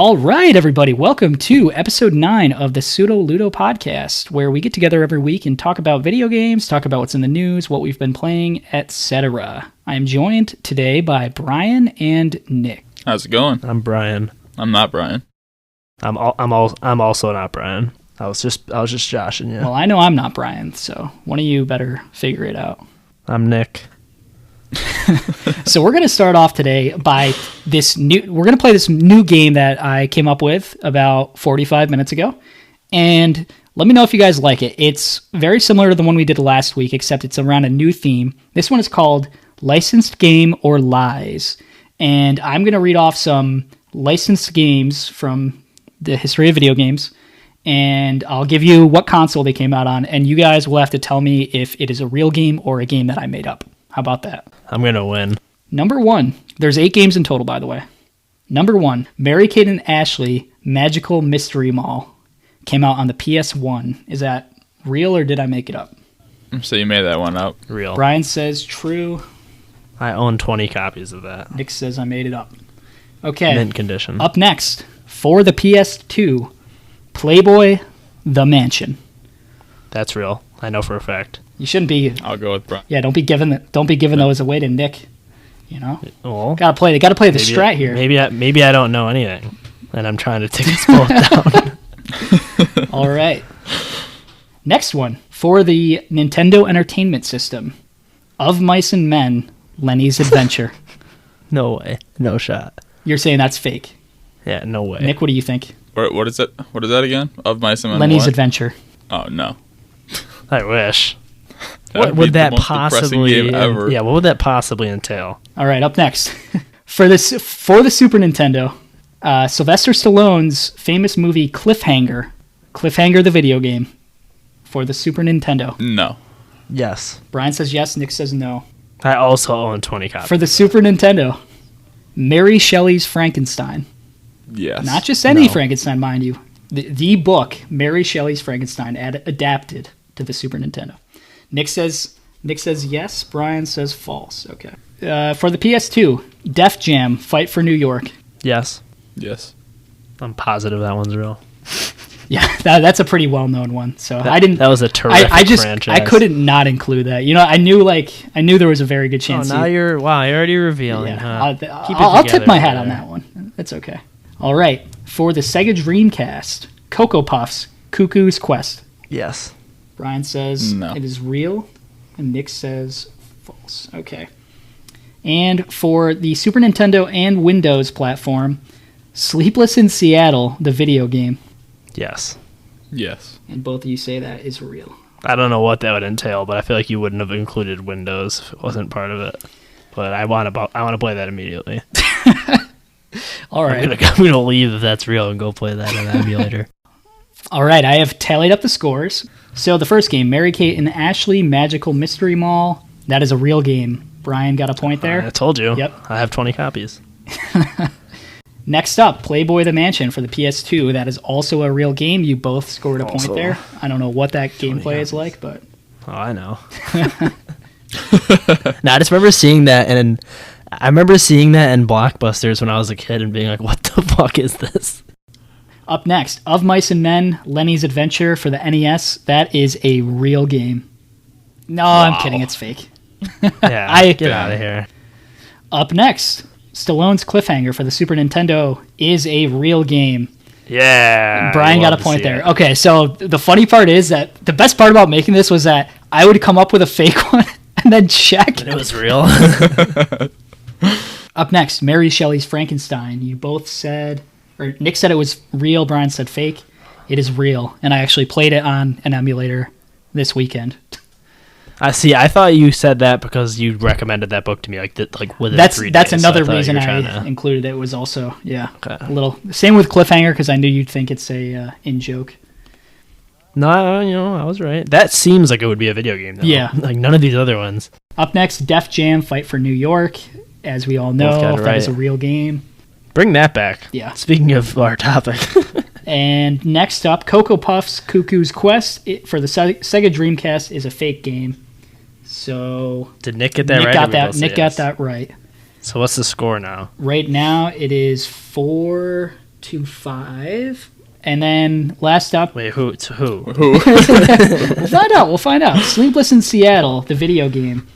All right, everybody, welcome to episode 9 of the Pseudo Ludo podcast, where we get together every week and talk about video games, talk about what's in the news, what we've been playing, etc. I am joined today by Brian and Nick. How's it going? I'm Brian. I'm not Brian. I'm also not Brian. I was just joshing you. Well, I know I'm not Brian, so one of you better figure it out. I'm Nick. So we're going to start off today by we're going to play this new game that I came up with about 45 minutes ago. And let me know if you guys like it. It's very similar to the one we did last week, except it's around a new theme. This one is called Licensed Game or Lies. And I'm going to read off some licensed games from the history of video games. And I'll give you what console they came out on. And you guys will have to tell me if it is a real game or a game that I made up. How about that? I'm going to win. Number 1. There's 8 games in total, by the way. Number 1. Mary-Kate and Ashley Magical Mystery Mall came out on the PS1. Is that real or did I make it up? So you made that one up. Real. Brian says true. I own 20 copies of that. Nick says I made it up. Okay. Mint condition. Up next, for the PS2, Playboy The Mansion. That's real. I know for a fact. You shouldn't be. I'll go with Brian. Yeah, don't be giving those away to Nick. You know, Well, gotta play the strat here. Maybe I don't know anything, and I'm trying to take us both down. All right. Next one for the Nintendo Entertainment System, Of Mice and Men, Lenny's Adventure. No way. No shot. You're saying that's fake. Yeah, no way. Nick, what do you think? What is it? What is that again? Of Mice and Men? Lenny's what? Adventure. Oh no. I wish. That'd What be would the that most depressing possibly? game ever. Yeah, what would that possibly entail? All right, up next for the Super Nintendo, Sylvester Stallone's famous movie Cliffhanger the video game for the Super Nintendo. No. Yes. Brian says yes, Nick says no. I also own 20 copies. For the Super Nintendo, Mary Shelley's Frankenstein. Yes. Not just any No. Frankenstein, mind you. The book, Mary Shelley's Frankenstein, adapted to the Super Nintendo. Nick says yes. Brian says false. Okay. For the PS2, Def Jam Fight for New York. Yes. Yes. I'm positive that one's real. Yeah, that's a pretty well-known one. So I didn't. That was a terrific franchise. I couldn't not include that. You know, I knew there was a very good chance. Now you're already revealing. Yeah, Huh? I'll tip my hat on that one. That's okay. All right. For the Sega Dreamcast, Cocoa Puffs Cuckoo's Quest. Yes. Brian says No. it is real, and Nick says false. Okay. And for the Super Nintendo and Windows platform, Sleepless in Seattle, the video game. Yes. Yes. And both of you say that is real. I don't know what that would entail, but I feel like you wouldn't have included Windows if it wasn't part of it. But I want to play that immediately. All right. I'm gonna leave if that's real and go play that in the emulator. All right, I have tallied up the scores. So the first game, Mary-Kate and Ashley Magical Mystery Mall. That is a real game. Brian got a point there. I told you. Yep. I have 20 copies. Next up, Playboy the Mansion for the PS2. That is also a real game. You both scored a point there. I don't know what that gameplay is like, but... Oh, I know. No, I just remember seeing that, and I remember seeing that in Blockbusters when I was a kid and being like, what the fuck is this? Up next, Of Mice and Men, Lenny's Adventure for the NES. That is a real game. No, Wow. I'm kidding. It's fake. Yeah, get out of here. Up next, Stallone's Cliffhanger for the Super Nintendo is a real game. Yeah. Brian got a point there. Okay, so the funny part is that the best part about making this was that I would come up with a fake one and then check. And it was real. Up next, Mary Shelley's Frankenstein. You both said, or Nick said it was real, Brian said fake. It is real, and I actually played it on an emulator this weekend. I see. I thought you said that because you recommended that book to me, within 3 days. That's another so reason I included it. Was also a little same with Cliffhanger because I knew you'd think it's a in joke. No, I was right. That seems like it would be a video game, though. Yeah. Like none of these other ones. Up next, Def Jam Fight for New York. As we all know, that is a real game. Bring that back. Yeah. Speaking of our topic. And next up, Cocoa Puffs Cuckoo's Quest for the Sega Dreamcast is a fake game. So did Nick get that Nick right? Nick got that right. So what's the score now? Right now, it is 4-2 5. And then last up, Wait, who? To who? we'll find out. Sleepless in Seattle, the video game,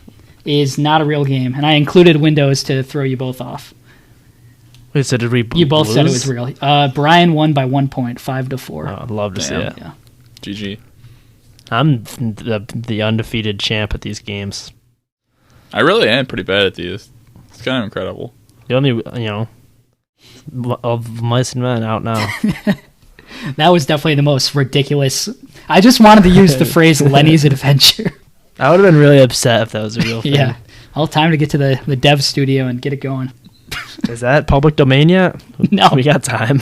is not a real game, and I included Windows to throw you both off. Wait, so did we? You both lose? said it was real. Brian won by 1 point, 5-4. Oh, I'd love to see it. Yeah. GG. I'm the undefeated champ at these games. I really am pretty bad at these. It's kind of incredible. The only, of mice and men out now. That was definitely the most ridiculous. I just wanted to use the phrase Lenny's Adventure. I would have been really upset if that was a real thing. Yeah. All time to get to the dev studio and get it going. Is that public domain yet? No. We got time.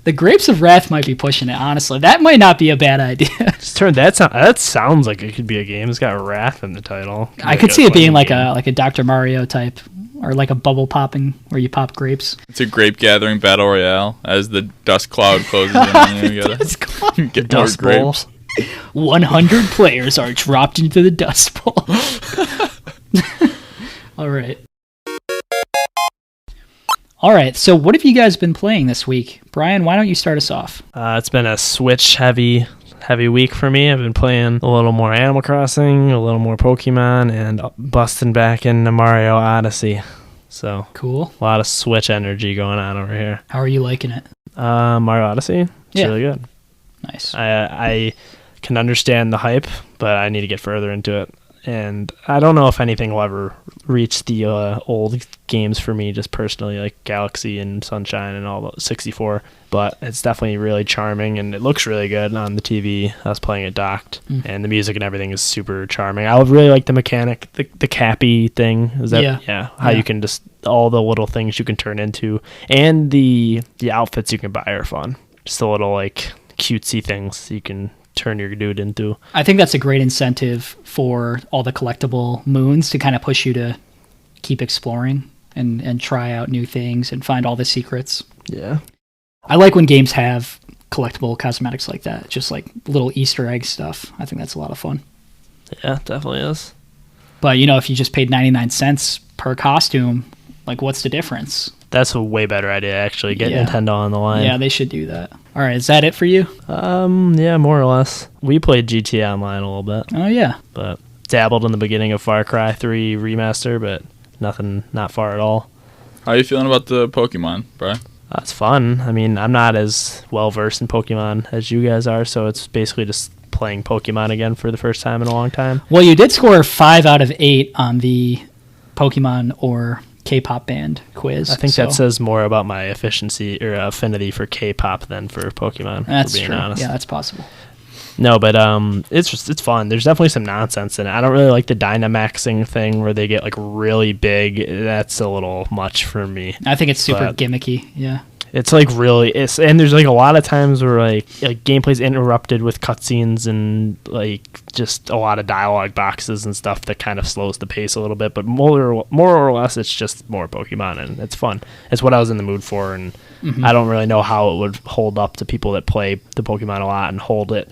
The Grapes of Wrath might be pushing it, honestly. That might not be a bad idea. Just turn that sounds like it could be a game. It's got Wrath in the title. I could see it being like a Dr. Mario type, or like a bubble popping where you pop grapes. It's a grape gathering battle royale as the dust cloud closes in. And you gotta get Dust more Bowl. grapes. 100 players are dropped into the Dust Bowl. All right, so what have you guys been playing this week? Brian, why don't you start us off? It's been a Switch heavy week for me. I've been playing a little more Animal Crossing, a little more Pokemon, and busting back into Mario Odyssey. So Cool. a lot of Switch energy going on over here. How are you liking it? Mario Odyssey, it's really good. Nice. I can understand the hype, but I need to get further into it. And I don't know if anything will ever reach the old games for me, just personally, like Galaxy and Sunshine and all the 64. But it's definitely really charming, and it looks really good on the TV. I was playing it docked, and the music and everything is super charming. I would really like the mechanic, the Cappy thing. Is that how you can just all the little things you can turn into, and the outfits you can buy are fun. Just the little like cutesy things you can turn your dude into. I think that's a great incentive for all the collectible moons to kind of push you to keep exploring and try out new things and find all the secrets. Yeah. I like when games have collectible cosmetics like that, just like little Easter egg stuff. I think that's a lot of fun. Yeah, definitely is. But, if you just paid 99 cents per costume, like what's the difference? That's a way better idea, actually. Get Nintendo on the line. Yeah, they should do that. All right, is that it for you? Yeah, more or less. We played GTA Online a little bit. Oh, yeah. But dabbled in the beginning of Far Cry 3 Remaster, but not far at all. How are you feeling about the Pokemon, Brian? It's fun. I mean, I'm not as well-versed in Pokemon as you guys are, so it's basically just playing Pokemon again for the first time in a long time. Well, you did score 5 out of 8 on the Pokemon or K-pop band quiz. I think that says more about my efficiency or affinity for K-pop than for Pokemon. That's for being true. honest. Yeah, that's possible. No, but it's fun. There's definitely some nonsense in it. I don't really like the Dynamaxing thing where they get like really big. That's a little much for me. I think it's super gimmicky. Yeah. It's like and there's like a lot of times where like gameplay's interrupted with cutscenes and like just a lot of dialogue boxes and stuff that kind of slows the pace a little bit. But more or less, it's just more Pokemon, and it's fun. It's what I was in the mood for, and I don't really know how it would hold up to people that play the Pokemon a lot and hold it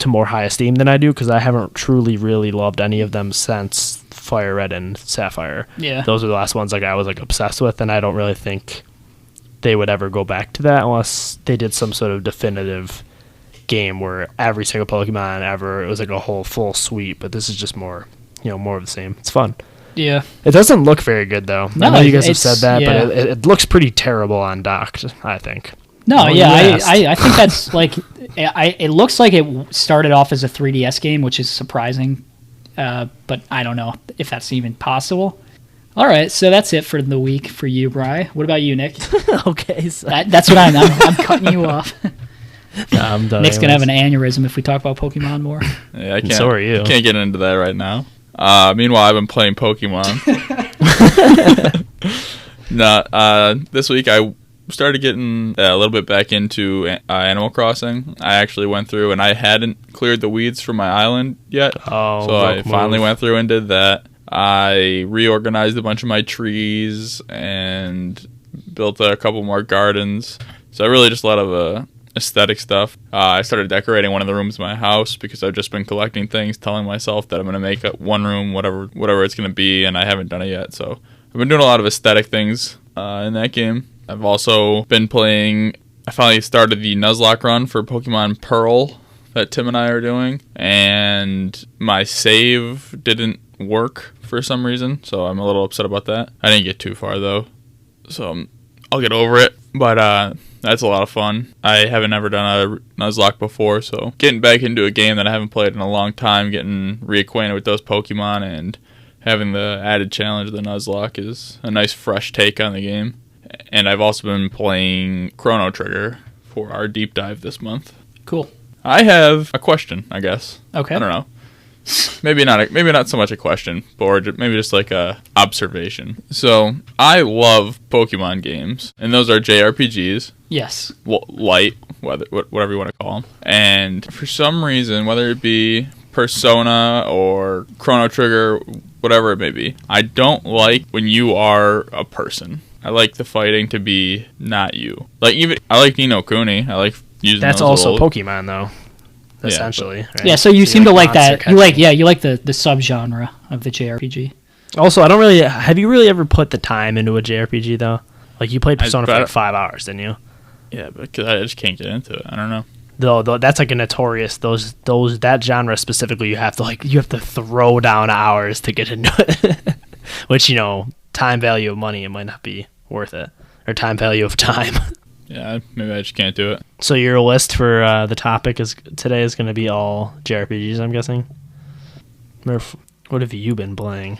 to more high esteem than I do, because I haven't truly really loved any of them since Fire Red and Sapphire. Yeah. Those are the last ones like I was like obsessed with, and I don't really think they would ever go back to that unless they did some sort of definitive game where every single Pokemon ever, it was like a whole full suite. But this is just more of the same. It's fun. Yeah. It doesn't look very good though. No, I know you guys have said that, yeah. but it looks pretty terrible on docked, I think. No, I think that's like it looks like it started off as a 3DS game, which is surprising. But I don't know if that's even possible. All right, so that's it for the week for you, Bri. What about you, Nick? Okay, so that's what I'm cutting you off. No, I'm done. Nick's gonna have an aneurysm if we talk about Pokemon more. Yeah, I can't. So are you. Can't get into that right now. Meanwhile, I've been playing Pokemon. This week I started getting a little bit back into Animal Crossing. I actually went through, and I hadn't cleared the weeds from my island yet. Oh, so I finally went through and did that. I reorganized a bunch of my trees and built a couple more gardens. So I really just a lot of aesthetic stuff. I started decorating one of the rooms in my house because I've just been collecting things, telling myself that I'm going to make one room, whatever it's going to be, and I haven't done it yet. So I've been doing a lot of aesthetic things in that game. I've also been playing. I finally started the Nuzlocke run for Pokemon Pearl that Tim and I are doing, and my save didn't work for some reason, so I'm a little upset about that. I didn't get too far though, so I'll get over it. But that's a lot of fun. I haven't ever done a Nuzlocke before, so getting back into a game that I haven't played in a long time, getting reacquainted with those Pokemon, and having the added challenge of the Nuzlocke is a nice fresh take on the game. And I've also been playing Chrono Trigger for our deep dive this month. Cool. I have a question, I guess. Okay. I don't know. Maybe not so much a question, or maybe just like a observation. So I love Pokemon games, and those are JRPGs. Yes. Light, whatever you want to call them. And for some reason, whether it be Persona or Chrono Trigger, whatever it may be, I don't like when you are a person. I like the fighting to be not you. I like Ni no Kuni. I like using That's those also little, Pokemon, though. Essentially, right? Yeah, so you seem to like monster that. You like the subgenre of the JRPG. Also, have you really ever put the time into a JRPG though? Like you played Persona for like 5 hours, didn't you? Yeah, because I just can't get into it. I don't know. Though that's like a notorious that genre specifically. You have to throw down hours to get into it, which time value of money, it might not be worth it, or time value of time. Yeah, maybe I just can't do it. So your list for the topic today is going to be all JRPGs, I'm guessing. Murph, what have you been playing?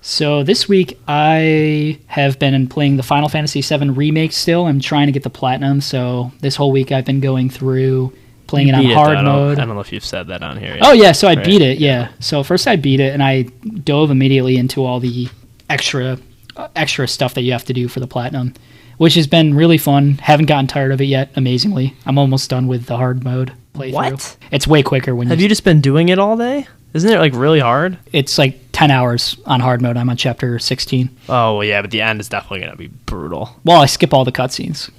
So this week I have been playing the Final Fantasy VII Remake still. I'm trying to get the Platinum, so this whole week I've been going through playing it on hard mode. I don't know if you've said that on here yet. Oh yeah, so I beat it, yeah. So first I beat it, and I dove immediately into all the extra stuff that you have to do for the Platinum, which has been really fun. Haven't gotten tired of it yet, amazingly. I'm almost done with the hard mode playthrough. What? It's way quicker when Have you just been doing it all day? Isn't it like really hard? It's like 10 hours on hard mode. I'm on chapter 16. Oh, well, yeah, but the end is definitely going to be brutal. Well, I skip all the cutscenes.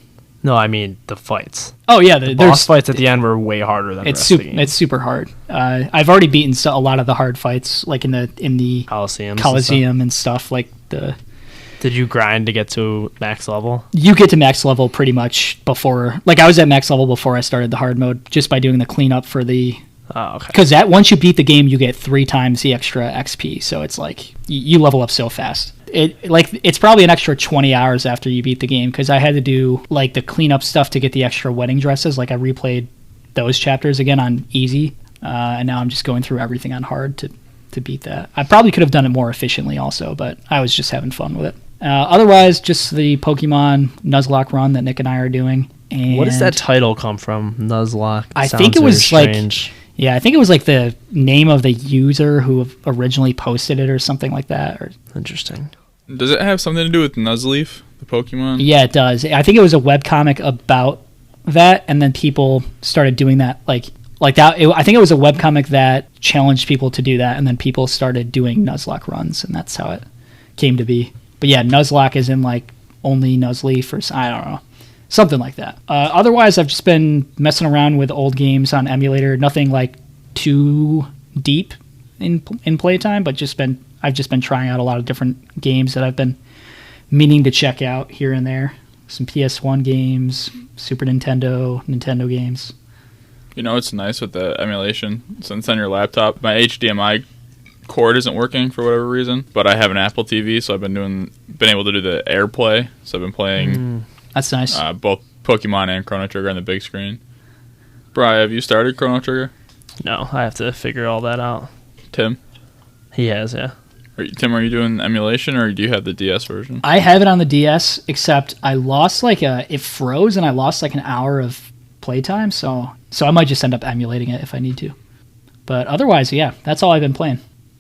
No, I mean the fights. Oh, yeah. The boss fights at the end were way harder than the rest of the game. It's super hard. I've already beaten a lot of the hard fights, like in the Coliseum and stuff. Like Did you grind to get to max level? You get to max level pretty much before. Like I was at max level before I started the hard mode, just by doing the cleanup for the. Oh, okay. Because once you beat the game, you get 3 times the extra XP. So it's like you level up so fast. It's probably an extra 20 hours after you beat the game, because I had to do like the cleanup stuff to get the extra wedding dresses. Like I replayed those chapters again on easy, and now I'm just going through everything on hard to beat that. I probably could have done it more efficiently also, but I was just having fun with it. Otherwise, just the Pokemon Nuzlocke run that Nick and I are doing. And what does that title come from? Nuzlocke. I think it was strange. Yeah, I think it was like the name of the user who originally posted it or something like that. Interesting. Does it have something to do with Nuzleaf, the Pokemon? Yeah, it does. I think it was a webcomic about that, and then people started doing that like that. I think it was a webcomic that challenged people to do that, and then people started doing Nuzlocke runs, and that's how it came to be. But yeah, Nuzlocke is in like only Nuzleaf or I don't know. Something like that. Otherwise, I've just been messing around with old games on emulator. Nothing like too deep in playtime, but I've just been trying out a lot of different games that I've been meaning to check out here and there. Some PS1 games, Super Nintendo games. You know, it's nice with the emulation. Since on your laptop, my HDMI cord isn't working for whatever reason, but I have an Apple TV, so I've been able to do the AirPlay. So I've been playing. That's nice. Both Pokemon and Chrono Trigger on the big screen. Brian, have you started Chrono Trigger? No, I have to figure all that out. Tim? He has, yeah. Tim, are you doing emulation, or do you have the DS version? I have it on the DS, except I lost it froze, and I lost like an hour of playtime, so I might just end up emulating it if I need to. But otherwise, yeah, that's all I've been playing.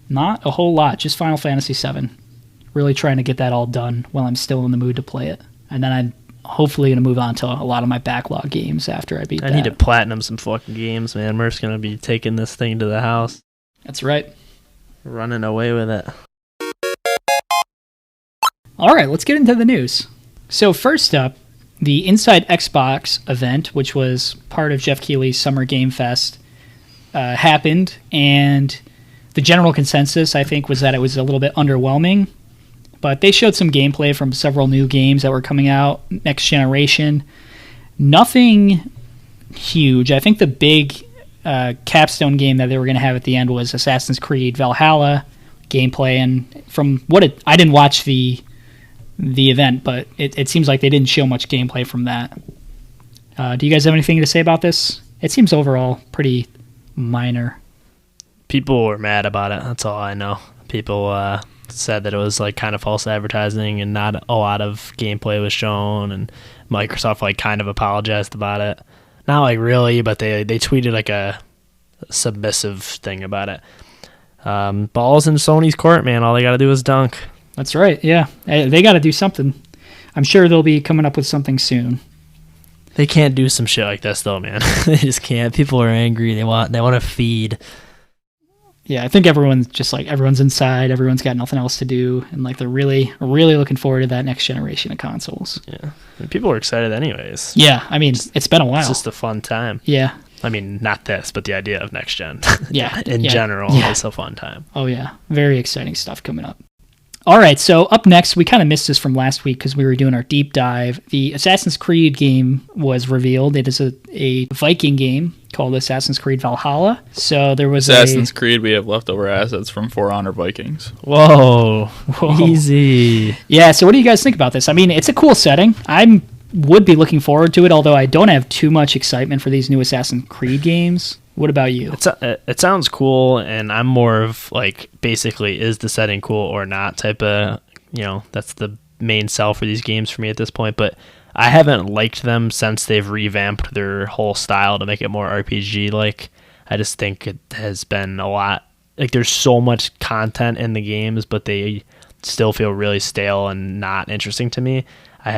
Not a whole lot, just Final Fantasy VII. Really trying to get that all done while I'm still in the mood to play it. And then I'm hopefully going to move on to a lot of my backlog games after I beat that. I need to platinum some fucking games, man. Murph's going to be taking this thing to the house. That's right. Running away with it. All right, let's get into the news. So first up, the Inside Xbox event, which was part of Jeff Keighley's Summer Game Fest, happened, and the general consensus, I think, was that it was a little bit underwhelming. but they showed some gameplay from several new games that were coming out next generation. Nothing huge. I think the big capstone game that they were going to have at the end was Assassin's Creed Valhalla gameplay, and from I didn't watch the event, but it seems like they didn't show much gameplay from that. Do you guys have anything to say about this? It seems overall pretty minor. People were mad about it. That's all I know. People said that it was like kind of false advertising and not a lot of gameplay was shown, and Microsoft like kind of apologized about it. Not like really, but they tweeted like a submissive thing about it. Ball's in Sony's court, man. All they got to do is dunk. That's right. Yeah, they got to do something. I'm sure they'll be coming up with something soon. They can't do some shit like this though, man. They just can't. People are angry. They want to feed. Yeah, I think everyone's inside. Everyone's got nothing else to do, and like they're really looking forward to that next generation of consoles. Yeah, and people are excited anyways. Yeah, I mean it's been a while. It's just a fun time. Yeah. I mean, not this, but the idea of next gen. Yeah. In general, it's a fun time. Oh yeah, very exciting stuff coming up. All right, so up next, we kind of missed this from last week because we were doing our deep dive. The Assassin's Creed game was revealed. It is a Viking game called Assassin's Creed Valhalla. So there was Assassin's Creed, we have leftover assets from For Honor Vikings. Whoa. Easy. Yeah, so what do you guys think about this? I mean, it's a cool setting. I would be looking forward to it, although I don't have too much excitement for these new Assassin's Creed games. What about you? It sounds cool, and I'm more of like basically is the setting cool or not type of, that's the main sell for these games for me at this point. But I haven't liked them since they've revamped their whole style to make it more RPG like. I just think it has been a lot, like there's so much content in the games, but they still feel really stale and not interesting to me. I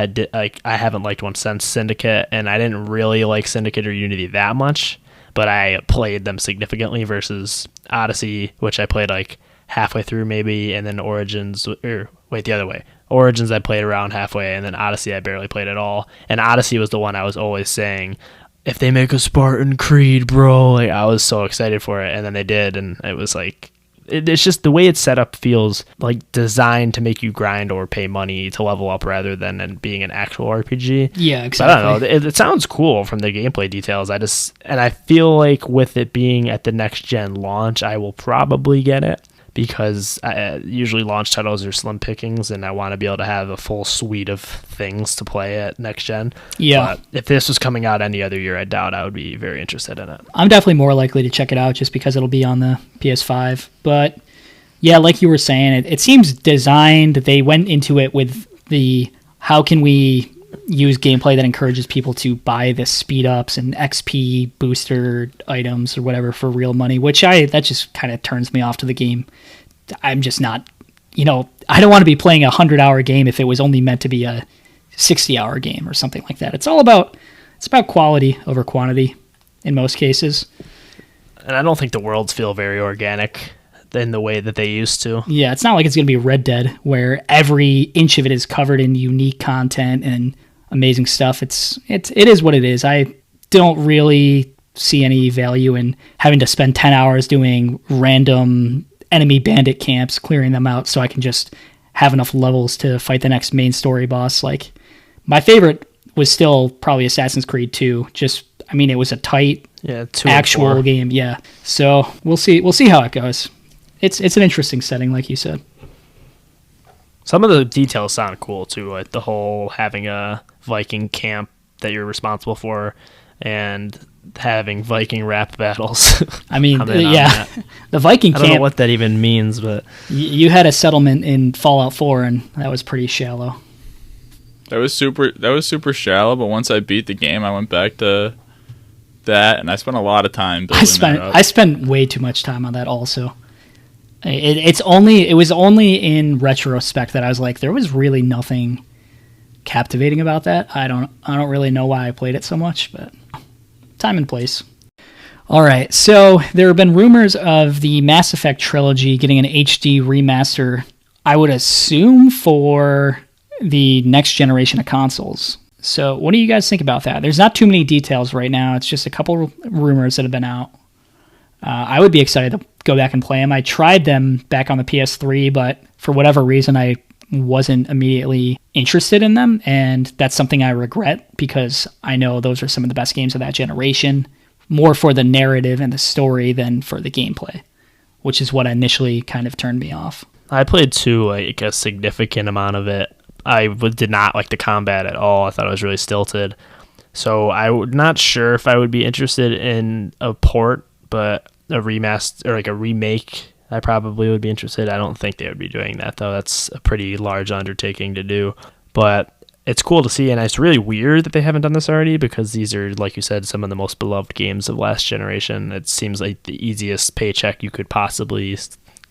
haven't liked one since Syndicate, and I didn't really like Syndicate or Unity that much. But I played them significantly versus Odyssey, which I played like halfway through maybe, and then Origins, the other way. Origins I played around halfway, and then Odyssey I barely played at all. And Odyssey was the one I was always saying, if they make a Spartan Creed, bro, like I was so excited for it, and then they did, and it was like, it's just the way it's set up feels like designed to make you grind or pay money to level up rather than being an actual RPG. Yeah, exactly. But I don't know. It sounds cool from the gameplay details. I feel like with it being at the next gen launch, I will probably get it because usually launch titles are slim pickings, and I want to be able to have a full suite of things to play at next gen. Yeah. But if this was coming out any other year, I doubt I would be very interested in it. I'm definitely more likely to check it out just because it'll be on the PS5. But yeah, like you were saying, it seems designed. They went into it with the how can we use gameplay that encourages people to buy the speed ups and XP booster items or whatever for real money, which that just kind of turns me off to the game. I'm just not, I don't want to be playing a 100-hour game if it was only meant to be a 60-hour game or something like that. It's about quality over quantity in most cases. And I don't think the worlds feel very organic in the way that they used to. Yeah, it's not like it's going to be Red Dead where every inch of it is covered in unique content and amazing stuff. It is what it is. I don't really see any value in having to spend 10 hours doing random enemy bandit camps, clearing them out so I can just have enough levels to fight the next main story boss. Like, my favorite was still probably Assassin's Creed 2. It was a tight actual game. Yeah. So we'll see how it goes. It's an interesting setting, like you said. Some of the details sound cool too, like the whole having a Viking camp that you're responsible for and having Viking rap battles. I mean, yeah, the Viking camp. I don't know what that even means, but you had a settlement in Fallout 4, and that was pretty shallow. That was super shallow, but once I beat the game, I went back to that, and I spent a lot of time building that up. I spent way too much time on that also. It was only in retrospect that I was like, there was really nothing captivating about that. I don't really know why I played it so much, but time and place. All right, so there have been rumors of the Mass Effect trilogy getting an HD remaster, I would assume for the next generation of consoles. So what do you guys think about that? There's not too many details right now. It's just a couple rumors that have been out. I would be excited to go back and play them. I tried them back on the PS3, but for whatever reason, I wasn't immediately interested in them, and that's something I regret because I know those are some of the best games of that generation, more for the narrative and the story than for the gameplay, which is what initially kind of turned me off. I played 2, like a significant amount of it. Did not like the combat at all. I thought it was really stilted. So I'm not sure if I would be interested in a port, but a remaster or like a remake, I probably would be interested. I don't think they would be doing that, though. That's a pretty large undertaking to do. But it's cool to see, and it's really weird that they haven't done this already because these are, like you said, some of the most beloved games of last generation. It seems like the easiest paycheck you could possibly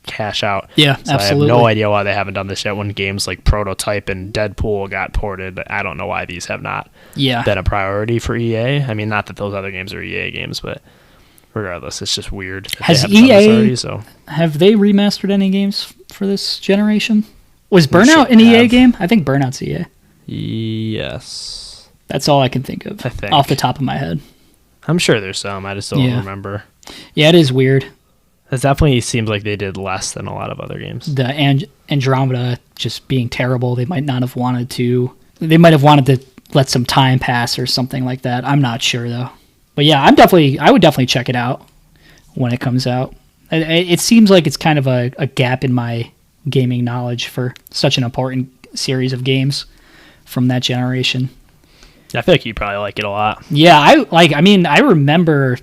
cash out. Yeah, so absolutely. I have no idea why they haven't done this yet when games like Prototype and Deadpool got ported. I don't know why these have not been a priority for EA. I mean, not that those other games are EA games, but regardless, it's just weird. Has EA, have they remastered any games for this generation? Was Burnout an EA game? I think Burnout's EA. Yes. That's all I can think of off the top of my head. I'm sure there's some. I just don't remember. Yeah, it is weird. It definitely seems like they did less than a lot of other games. The Andromeda just being terrible, they might not have wanted to. They might have wanted to let some time pass or something like that. I'm not sure, though. But yeah, I would definitely check it out when it comes out. It seems like it's kind of a gap in my gaming knowledge for such an important series of games from that generation. I feel like you probably like it a lot. Yeah, I remember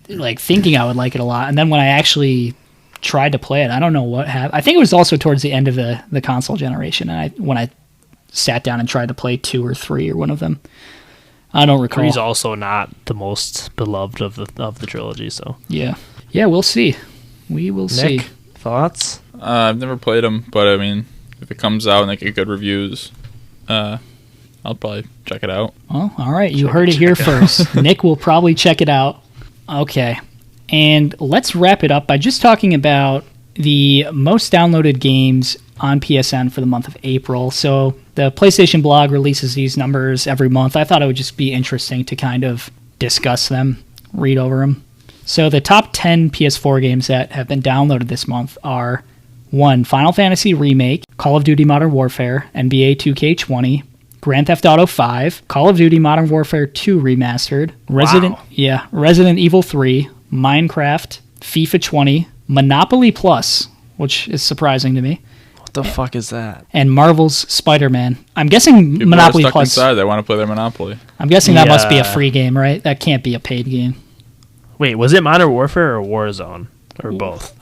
thinking I would like it a lot, and then when I actually tried to play it, I don't know what happened. I think it was also towards the end of the console generation, and when I sat down and tried to play 2 or 3 or one of them. I don't recall. 3's also not the most beloved of the trilogy, so yeah, we'll see. We will see. Thoughts? I've never played them, but I mean, if it comes out and they get good reviews, I'll probably check it out. Well, all right, you heard it here first. Nick will probably check it out. Okay, and let's wrap it up by just talking about the most downloaded games on PSN for the month of April. So the PlayStation blog releases these numbers every month. I thought it would just be interesting to kind of discuss them, read over them. So the top 10 PS4 games that have been downloaded this month are 1. Final Fantasy Remake, Call of Duty Modern Warfare, NBA 2K20, Grand Theft Auto 5, Call of Duty Modern Warfare 2 Remastered, Resident Evil 3, Minecraft, FIFA 20, Monopoly Plus, which is surprising to me. What the fuck is that? And Marvel's Spider-Man. I'm guessing People Monopoly are stuck Plus. Inside. They want to play their Monopoly. I'm guessing that must be a free game, right? That can't be a paid game. Wait, was it Modern Warfare or Warzone? Or both?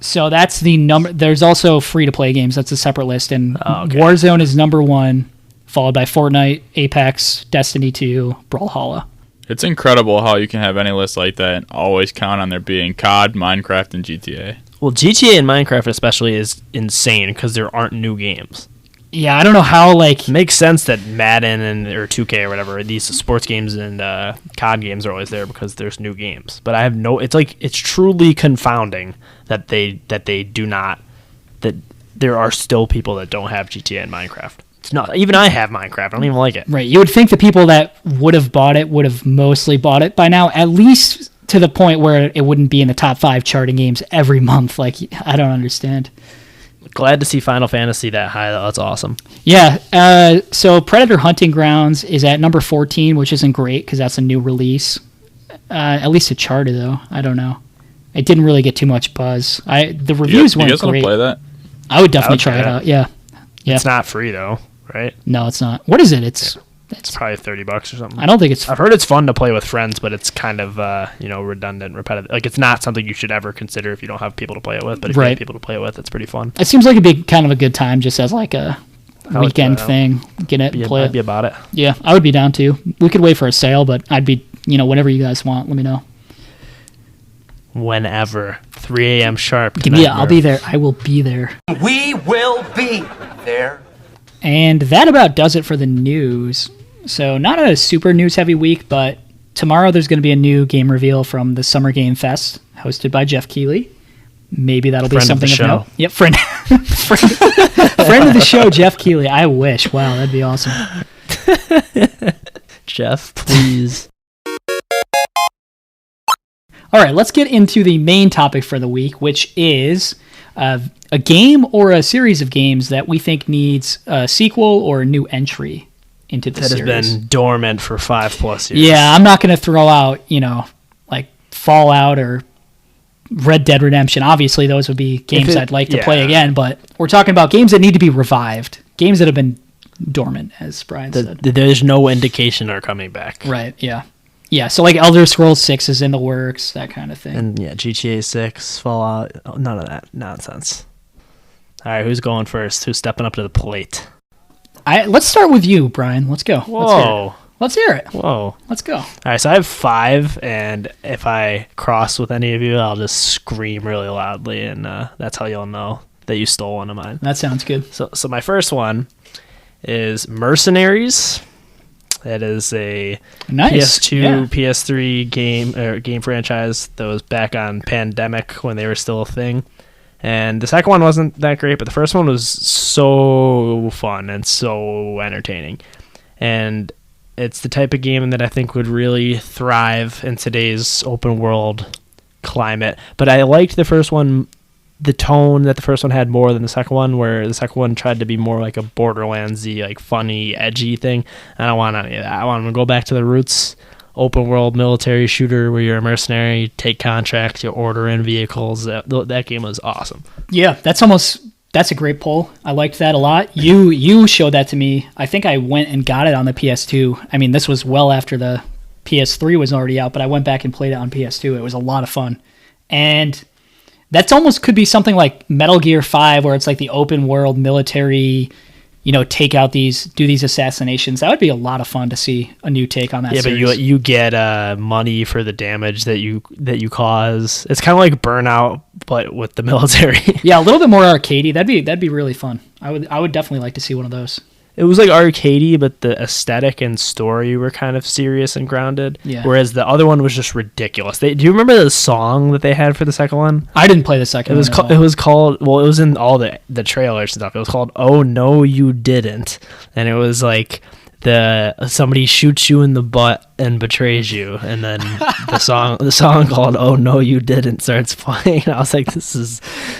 So that's the number. There's also free-to-play games. That's a separate list. And Warzone is number 1, followed by Fortnite, Apex, Destiny 2, Brawlhalla. It's incredible how you can have any list like that and always count on there being COD, Minecraft, and GTA. Well, GTA and Minecraft especially is insane because there aren't new games. Yeah, I don't know how, It makes sense that Madden or 2K or whatever, these sports games and COD games are always there because there's new games. But I have it's truly confounding that that there are still people that don't have GTA and Minecraft. It's not, even I have Minecraft. I don't even like it. Right. You would think the people that would have bought it would have mostly bought it by now, at least to the point where it wouldn't be in the top 5 charting games every month. I don't understand. Glad to see Final Fantasy that high, though. That's awesome. Yeah. So Predator Hunting Grounds is at number 14, which isn't great because that's a new release. At least it charted, though. I don't know. It didn't really get too much buzz. The reviews weren't great. You guys want to play that? I would definitely try it out. Yeah. It's not free, though, right? No, it's not. What is it? It's probably $30 or something. I don't think it's... I've heard it's fun to play with friends, but it's kind of, redundant, repetitive. It's not something you should ever consider if you don't have people to play it with, but if you have people to play it with, it's pretty fun. It seems like it'd be kind of a good time just as a weekend thing. Get it and play it. I'd be about it. Yeah, I would be down too. We could wait for a sale, but I'd be, whenever you guys want, let me know. Whenever. 3 a.m. sharp. I'll be there. I will be there. We will be there. And that about does it for the news. So not a super news-heavy week, but tomorrow there's going to be a new game reveal from the Summer Game Fest, hosted by Jeff Keighley. Maybe that'll be something of note. Yep, friend of the show, Jeff Keighley. I wish. Wow, that'd be awesome. Jeff, please. All right, let's get into the main topic for the week, which is A game or a series of games that we think needs a sequel or a new entry into the series. That has been dormant for 5+ years. Yeah, I'm not going to throw out, like Fallout or Red Dead Redemption. Obviously, those would be games I'd like to play again, but we're talking about games that need to be revived, games that have been dormant, as Brian said. There's no indication they're coming back. Right, yeah. Yeah, so like Elder Scrolls 6 is in the works, that kind of thing. And GTA 6, Fallout, none of that nonsense. All right, who's going first? Who's stepping up to the plate? Let's start with you, Brian. Let's go. Whoa. Let's hear it. Whoa. Let's go. All right, so I have 5, and if I cross with any of you, I'll just scream really loudly, and that's how you'll know that you stole one of mine. That sounds good. So my first one is Mercenaries. That is a PS2, PS3 game franchise that was back on Pandemic when they were still a thing. And the second one wasn't that great, but the first one was so fun and so entertaining. And it's the type of game that I think would really thrive in today's open world climate. But I liked the first one, the tone that the first one had more than the second one, where the second one tried to be more like a Borderlands-y, like funny, edgy thing. I don't want any of that. I want to go back to the roots. Open world military shooter where you're a mercenary, you take contracts, you order in vehicles. That game was awesome. Yeah, that's a great pull. I liked that a lot. You showed that to me. I think I went and got it on the PS2. I mean, this was well after the PS3 was already out, but I went back and played it on PS2. It was a lot of fun. And that's almost could be something like Metal Gear 5, where it's like the open world military, take out do these assassinations. That would be a lot of fun to see a new take on that series. But you get money for the damage that you cause. It's kind of like Burnout, but with the military. Yeah, a little bit more arcadey. That'd be really fun. I would definitely like to see one of those. It was like arcadey, but the aesthetic and story were kind of serious and grounded. Yeah. Whereas the other one was just ridiculous. Do you remember the song that they had for the second one? I didn't play the second one. It was called. Well, it was in all the trailers and stuff. It was called "Oh No You Didn't," and it was like somebody shoots you in the butt and betrays you, and then the song called "Oh No You Didn't" starts playing. And I was like, this is.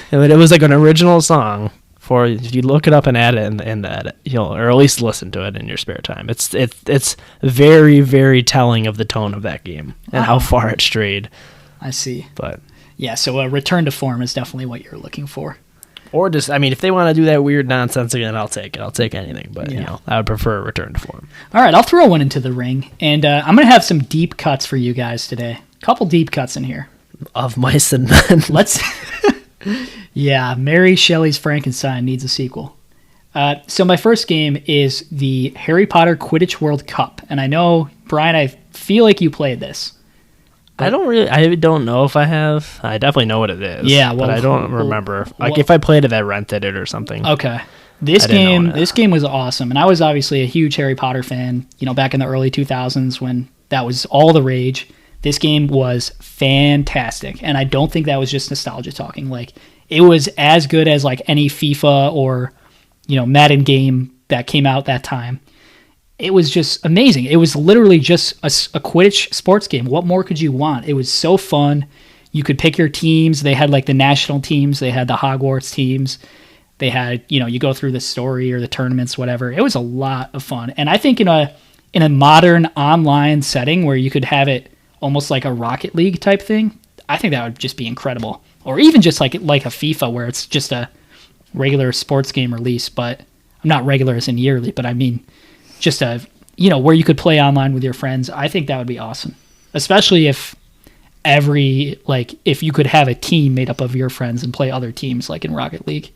It was like an original song. If you look it up and add it in the edit, or at least listen to it in your spare time. It's very, very telling of the tone of that game and how far it strayed. I see. But yeah, so a return to form is definitely what you're looking for. Or just, if they want to do that weird nonsense again, I'll take it. I'll take anything. But I would prefer a return to form. All right, I'll throw one into the ring, and I'm gonna have some deep cuts for you guys today. A couple deep cuts in here. Of Mice and Men. Let's. Yeah, Mary Shelley's Frankenstein needs a sequel. So my first game is the Harry Potter Quidditch World Cup. And I know, Brian, I feel like you played this. I don't know if I have. I definitely know what it is. Yeah, well, but I don't remember. If I played it, I rented it or something. Okay. This game was awesome. And I was obviously a huge Harry Potter fan, back in the early 2000s when that was all the rage. This game was fantastic. And I don't think that was just nostalgia talking. Like, it was as good as like any FIFA or, Madden game that came out that time. It was just amazing. It was literally just a Quidditch sports game. What more could you want? It was so fun. You could pick your teams. They had like the national teams. They had the Hogwarts teams. They had, you go through the story or the tournaments, whatever. It was a lot of fun. And I think in a modern online setting where you could have it almost like a Rocket League type thing, I think that would just be incredible. Or even just like a FIFA where it's just a regular sports game release, but I'm not regular as in yearly, but I mean just where you could play online with your friends. I think that would be awesome. Especially if if you could have a team made up of your friends and play other teams like in Rocket League.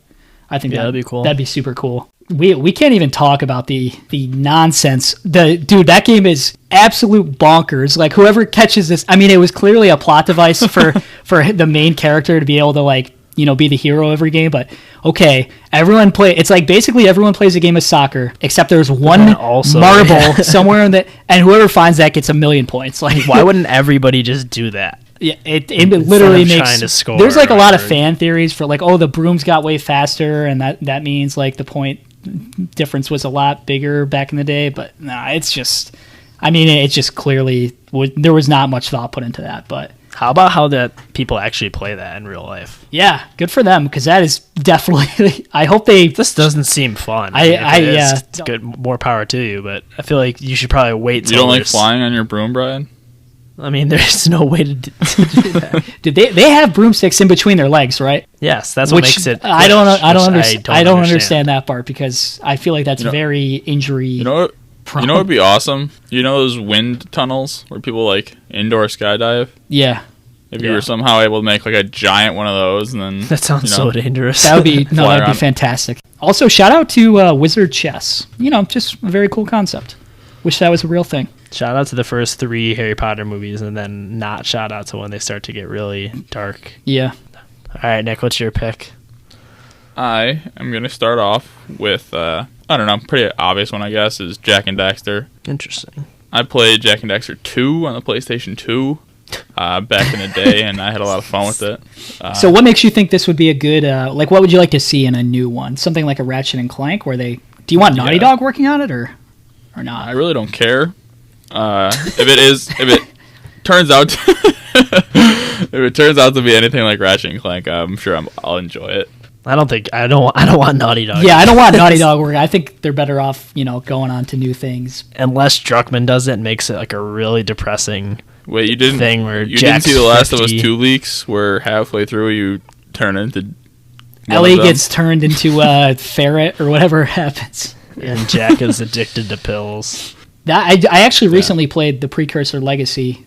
I think that'd be cool. That'd be super cool. We can't even talk about the nonsense. Dude, that game is absolute bonkers. Like, whoever catches this, it was clearly a plot device for the main character to be able to be the hero every game. But okay, it's like basically everyone plays a game of soccer except there's one marble somewhere and whoever finds that gets 1,000,000 points. Like, why wouldn't everybody just do that? Yeah, it literally makes to score. There's like a lot of fan theories for like, the brooms got way faster and that means like the point difference was a lot bigger back in the day, but it's just, it just clearly there was not much thought put into that. But How about how that people actually play that in real life? Yeah, good for them, because that is definitely. I hope they. This doesn't seem fun. It's good. More power to you, but I feel like you should probably wait. You don't like flying on your broom, Brian? I mean, there's no way to do that. Did they have broomsticks in between their legs, right? Yes, that's what makes it. I don't understand that part, because I feel like that's very injury. You know what would be awesome? You know those wind tunnels where people like indoor skydive? Yeah. If you were somehow able to make like a giant one of those, and then that sounds so dangerous. That would be fantastic. Also, shout out to Wizard Chess. Just a very cool concept. Wish that was a real thing. Shout out to the first 3 Harry Potter movies, and then not shout out to when they start to get really dark. Yeah. All right, Nick, what's your pick? I am going to start off with, I don't know, pretty obvious one, I guess, is Jak and Daxter. Interesting. I played Jak and Daxter 2 on the PlayStation 2 back in the day, and I had a lot of fun with it. So what makes you think this would be a good, what would you like to see in a new one? Something like a Ratchet and Clank, where do you want Naughty Dog working on it, or not? I really don't care. If it turns out to be anything like Ratchet and Clank, I'm sure I'll enjoy it. I don't want Naughty Dog. Yeah, I don't want Naughty Dog working. I think they're better off, going on to new things. Unless Druckmann does it and makes it like a really deferring thing where you didn't see the Last of Us 2 leaks where halfway through you turn into Ellie gets turned into a ferret or whatever happens. And Jak is addicted to pills. I actually recently played the Precursor Legacy.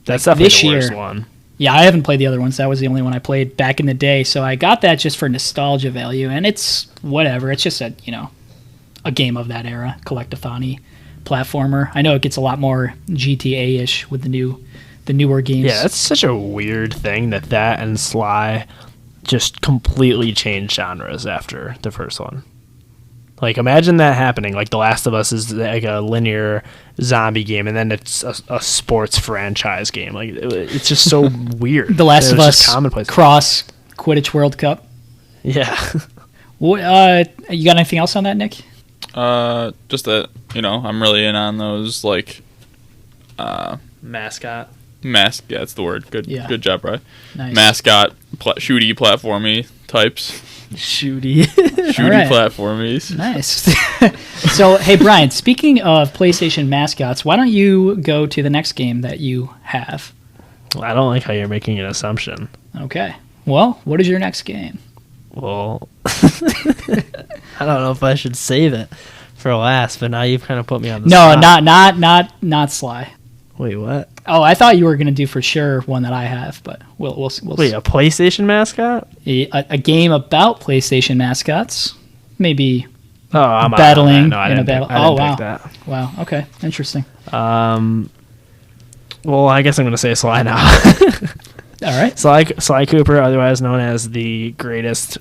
That's definitely the worst one. Yeah, I haven't played the other ones. That was the only one I played back in the day. So I got that just for nostalgia value, and it's whatever. It's just a game of that era, collectathon-y platformer. I know it gets a lot more GTA-ish with the newer games. Yeah, that's such a weird thing that and Sly just completely changed genres after the first one. Like, imagine that happening. Like, The Last of Us is like a linear zombie game, and then it's a sports franchise game. Like, it's just so weird. The Last of Us cross Quidditch World Cup. Yeah. What, you got anything else on that, Nick? Just that, I'm really in on those, like... Mascot. Yeah, that's the word. Good job, Bri. Nice. Mascot, shooty, platformy types. Shooty platformies. Nice. So, hey, Brian, speaking of PlayStation mascots, why don't you go to the next game that you have? Well, I don't like how you're making an assumption. Okay. Well, what is your next game? Well, I don't know if I should save it for last, but now you've kind of put me on the spot. No, not Sly. Wait, what? Oh, I thought you were going to do for sure one that I have, but we'll Wait, a PlayStation mascot? A game about PlayStation mascots, maybe. Oh, I'm battling in a battle. Oh, wow! Wow. Okay, interesting. Well, I guess I'm going to say Sly now. All right. Sly Cooper, otherwise known as the greatest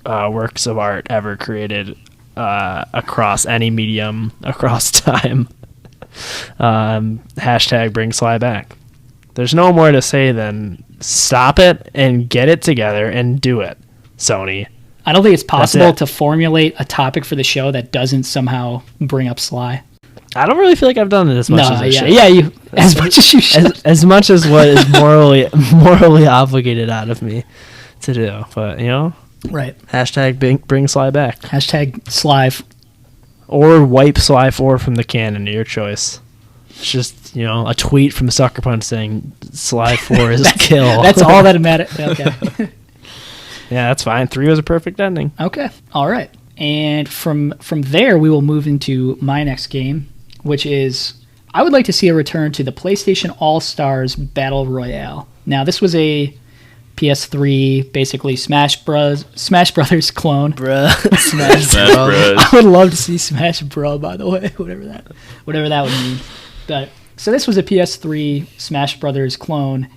works of art ever created across any medium, across time. Hashtag bring Sly back. There's no more to say than stop it and get it together and do it, Sony. I don't think it's possible to formulate a topic for the show that doesn't somehow bring up Sly. I don't really feel like I've done it as much as I should. Yeah, as much as you should. As much as what is morally obligated out of me to do. But, Right. Hashtag bring Sly back. Hashtag Slive. Or wipe Sly 4 from the canon, your choice. It's just, a tweet from Sucker Punch saying Sly 4 is a kill. That's all that matters. Okay. Yeah, that's fine. 3 was a perfect ending. Okay. All right. And from there, we will move into my next game, which is, I would like to see a return to the PlayStation All-Stars Battle Royale. Now, this was a PS3, basically Smash Brothers clone. Smash Bros. I would love to see Smash Bro, by the way, whatever that would mean. But so this was a PS3 Smash Brothers clone,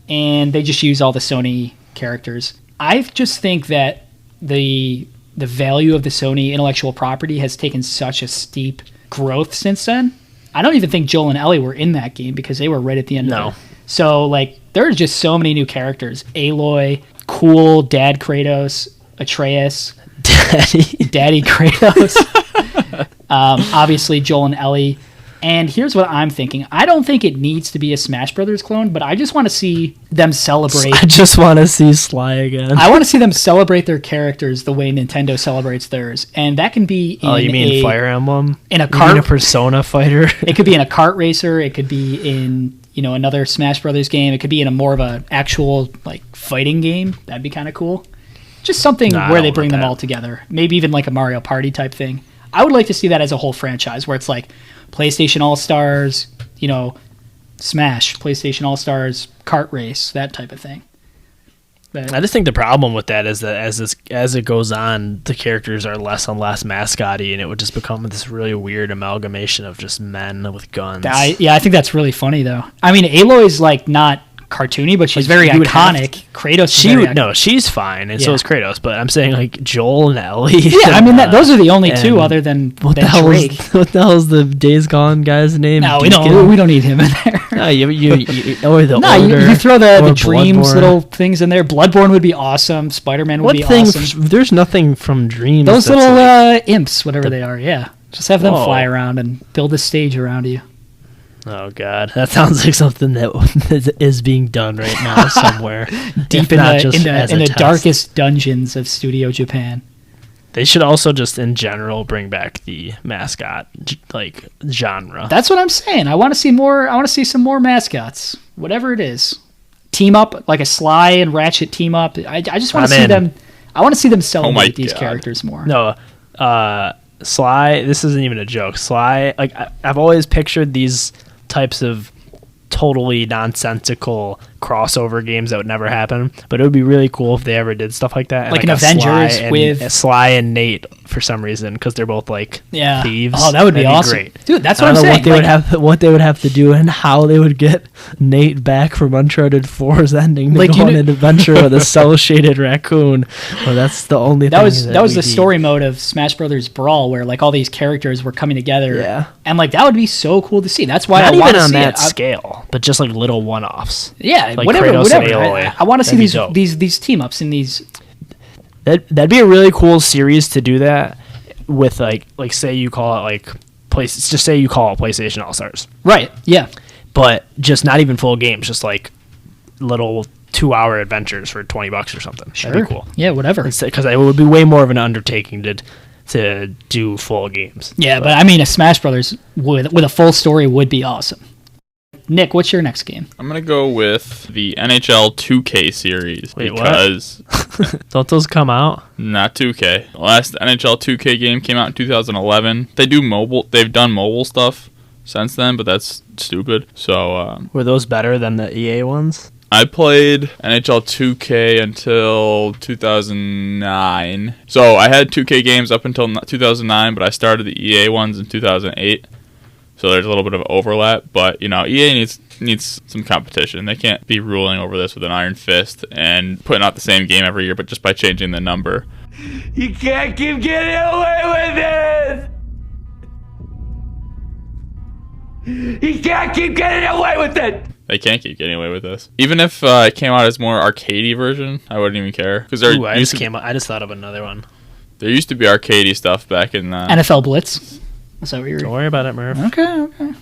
and they just use all the Sony characters. I just think that the value of the Sony intellectual property has taken such a steep growth since then. I don't even think Joel and Ellie were in that game because they were right at the end of it. So, there are just so many new characters. Aloy, cool Dad Kratos, Atreus, Daddy Kratos. Obviously, Joel and Ellie. And here's what I'm thinking. I don't think it needs to be a Smash Brothers clone, but I just want to see them celebrate. I just want to see Sly again. I want to see them celebrate their characters the way Nintendo celebrates theirs. And that can be in you mean Fire Emblem? In a You kart. mean a Persona fighter? It could be in a kart racer. It could be in, another Smash Brothers game. It could be in a more of a actual like fighting game. That'd be kind of cool. Just something where they bring them all together. Maybe even like a Mario Party type thing. I would like to see that as a whole franchise where it's like PlayStation All-Stars, Smash, PlayStation All-Stars, kart race, that type of thing. But I just think the problem with that is that as it goes on, the characters are less and less mascotty, and it would just become this really weird amalgamation of just men with guns. I think that's really funny though. I mean, Aloy's like not cartoony, but she's very iconic. Kratos, she's fine, and so is Kratos. But I'm saying like Joel and Ellie. Yeah, I mean those are the only two other than what the hell Drake. What the hell is the Days Gone guy's name? No, we don't need him in there. No, you throw the Dreams little things in there. Bloodborne would be awesome. Spider-Man would be awesome. There's nothing from Dreams. Those little imps, whatever they are. Yeah, just have them fly around and build a stage around you. Oh God, that sounds like something that is being done right now somewhere, deep in the darkest dungeons of Studio Japan. They should also just in general bring back the mascot like genre. That's what I'm saying. I want to see more. I want to see some more mascots, whatever it is. Team up like a Sly and Ratchet team up. I just want to see them. I want to see them celebrate these characters more. No, Sly. This isn't even a joke. Sly. Like I've always pictured these types of totally nonsensical crossover games that would never happen, but it would be really cool if they ever did stuff like that, like an Avengers with Sly and Nate for some reason, because they're both like thieves. Oh, that would be awesome, great. Dude. That's what I'm saying. What they would have to do and how they would get Nate back from Uncharted 4's ending to go on an adventure with a cell shaded raccoon. Well, that's the only that was the story mode of Smash Brothers Brawl, where like all these characters were coming together, and like that would be so cool to see. That's why not I want even to on see that scale, but just like little one-offs. Yeah, like whatever. I want to see these team ups in these. That'd be a really cool series to do that with like say you call it like say you call it PlayStation All Stars. Right. Yeah. But just not even full games, just like little 2-hour adventures for $20 or something. Sure. That'd be cool. Yeah. Whatever. Because it would be way more of an undertaking to do full games. Yeah, but I mean, a Smash Brothers with a full story would be awesome. Nick, what's your next game? I'm going to go with the NHL 2K series. Wait, because what? Don't those come out? Not 2K. The last NHL 2K game came out in 2011. They've done mobile stuff since then, but that's stupid. So were those better than the EA ones? I played NHL 2K until 2009. So I had 2K games up until 2009, but I started the EA ones in 2008. So there's a little bit of overlap, but EA needs some competition. They can't be ruling over this with an iron fist and putting out the same game every year, but just by changing the number. You can't keep getting away with it! You can't keep getting away with it! They can't keep getting away with this. Even if it came out as more arcadey version, I wouldn't even care. Because I just thought of another one. There used to be arcadey stuff back in NFL Blitz. So don't worry about it, Murph. Okay.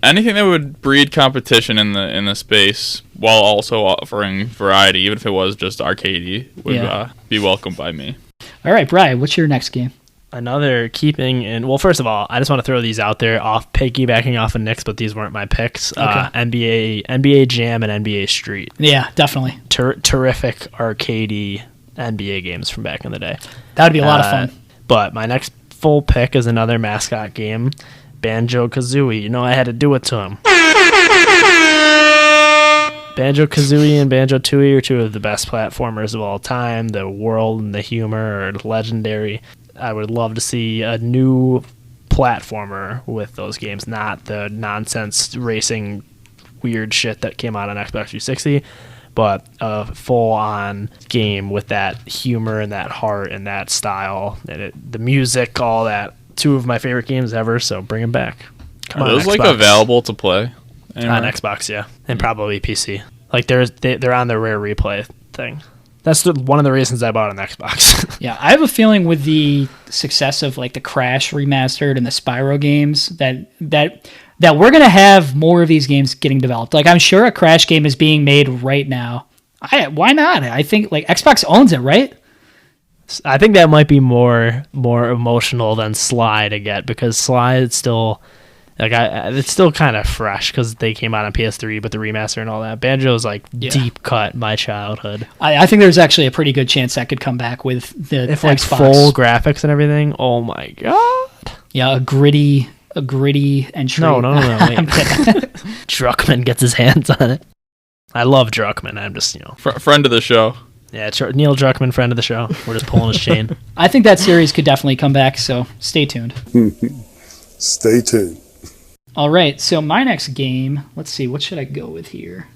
Anything that would breed competition in the space while also offering variety, even if it was just arcadey, would be welcomed by me. All right, Brian, what's your next game? Another keeping in. Well, first of all, I just want to throw these out there, piggybacking off of Nick's, but these weren't my picks. Okay. NBA Jam and NBA Street. Yeah, definitely. Terrific arcadey NBA games from back in the day. That would be a lot of fun. But my next full pick is another mascot game, Banjo-Kazooie. I had to do it to him. Banjo-Kazooie and Banjo-Tooie are two of the best platformers of all time. The world and the humor are legendary. I would love to see a new platformer with those games, not the nonsense racing weird shit that came out on Xbox 360, but a full-on game with that humor and that heart and that style and the music, all that. Two of my favorite games ever, so bring them back. Are those available to play anywhere? On Xbox, yeah, and probably PC. Like they're on the Rare Replay thing. That's one of the reasons I bought an Xbox. Yeah, I have a feeling with the success of like the Crash remastered and the Spyro games that that we're going to have more of these games getting developed. Like, I'm sure a Crash game is being made right now. Why not? I think, like, Xbox owns it, right? I think that might be more emotional than Sly to get, because Sly is still like it's still kind of fresh because they came out on PS3, but the remaster and all that. Banjo is like deep cut my childhood. I think there's actually a pretty good chance that could come back with the if like Xbox. Full graphics and everything. Oh my god! Yeah, a gritty entry. No. Wait. Druckmann gets his hands on it. I love Druckmann. I'm just friend of the show. Yeah, Neil Druckmann, friend of the show. We're just pulling his chain. I think that series could definitely come back, so stay tuned. Stay tuned. All right, so my next game, let's see, what should I go with here?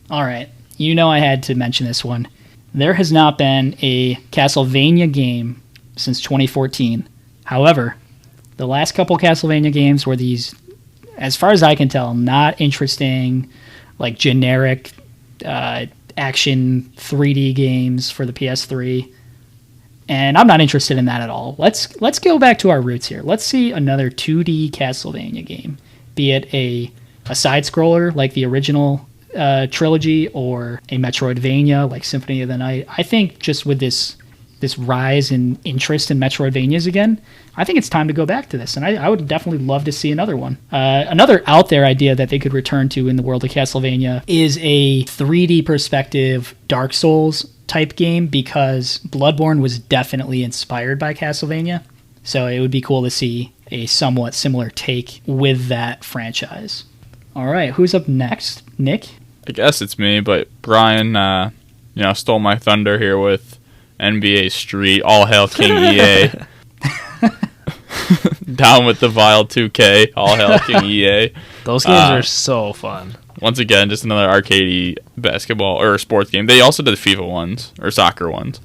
All right, I had to mention this one. There has not been a Castlevania game since 2014. However, the last couple Castlevania games were these, as far as I can tell, not interesting, like generic action 3D games for the PS3. And I'm not interested in that at all. Let's go back to our roots here. Let's see another 2D Castlevania game, be it a side scroller like the original trilogy or a Metroidvania like Symphony of the Night. I think just with this rise in interest in Metroidvanias again, I think it's time to go back to this, and I would definitely love to see another one. Another out there idea that they could return to in the world of Castlevania is a 3D perspective Dark Souls type game, because Bloodborne was definitely inspired by Castlevania, so it would be cool to see a somewhat similar take with that franchise. All right, who's up next? Nick? I guess it's me, but Brian, stole my thunder here with NBA Street. All hail King EA. Down with the Vile 2K. All hail King EA. Those games are so fun. Once again, just another arcadey basketball or sports game. They also did FIFA ones or soccer ones,